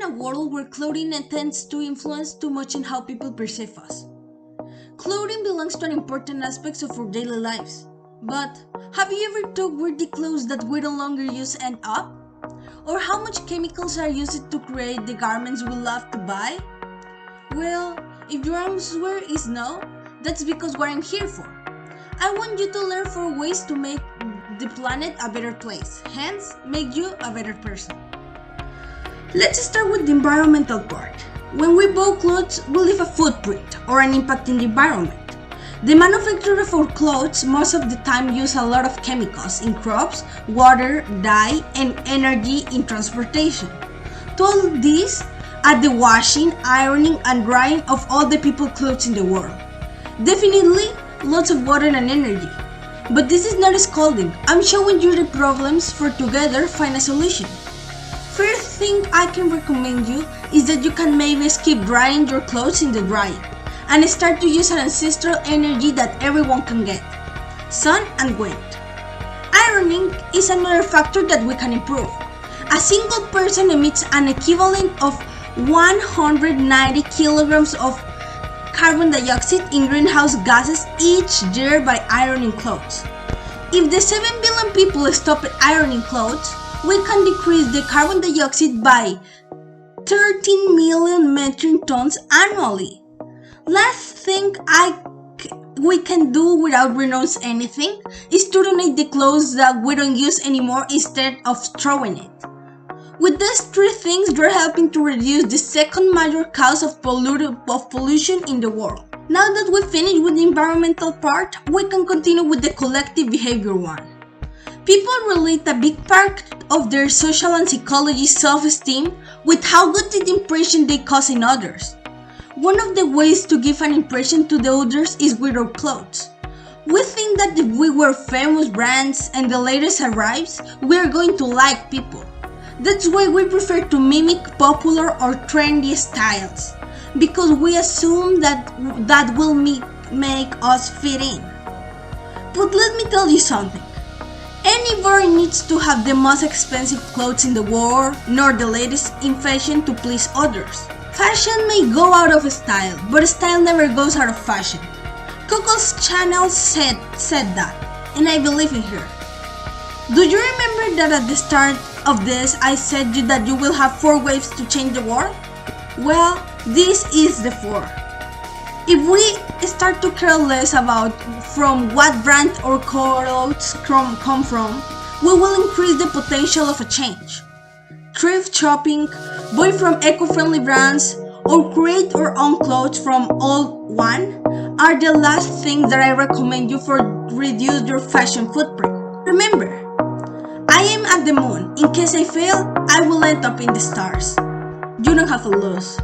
in a world where clothing tends to influence too much in how people perceive us. Clothing belongs to an important aspect of our daily lives. But have you ever thought where the clothes that we no longer use end up? Or how much chemicals are used to create the garments we love to buy? Well, if your answer is no, that's because what I'm here for. I want you to learn for ways to make the planet a better place, hence make you a better person. Let's start with the environmental part. When we buy clothes, we leave a footprint or an impact in the environment. The manufacturer of our clothes most of the time use a lot of chemicals in crops, water, dye, and energy in transportation. To all this, add the washing, ironing, and drying of all the people clothes in the world. Definitely, lots of water and energy. But this is not scolding. I'm showing you the problems for together find a solution. First thing I can recommend you is that you can maybe skip drying your clothes in the dryer and start to use an ancestral energy that everyone can get: sun and wind. Ironing is another factor that we can improve. A single person emits an equivalent of 190 kilograms of carbon dioxide in greenhouse gases each year by ironing clothes. If the 7 billion people stop ironing clothes, we can decrease the carbon dioxide by 13 million metric tons annually. Last thing we can do without renounce anything is to donate the clothes that we don't use anymore instead of throwing it. With these three things, you're helping to reduce the second major cause of pollution in the world. Now that we've finished with the environmental part, we can continue with the collective behavior one. People relate a big part of their social and psychology self-esteem with how good the impression they cause in others. One of the ways to give an impression to the others is with our clothes. We think that if we wear famous brands and the latest arrives, we are going to like people. That's why we prefer to mimic popular or trendy styles, because we assume that will make us fit in. But let me tell you something. Anybody needs to have the most expensive clothes in the world, nor the latest in fashion to please others. Fashion may go out of style, but style never goes out of fashion. Coco's channel said that, and I believe in her. Do you remember that at the start of this I said you that you will have 4 waves to change the world? Well, this is the 4. If we start to care less about from what brand or clothes come from, we will increase the potential of a change. Thrift shopping, buy from eco-friendly brands, or create our own clothes from all one are the last things that I recommend you for reduce your fashion footprint. Remember, I am at the moon. In case I fail, I will end up in the stars. You don't have to lose.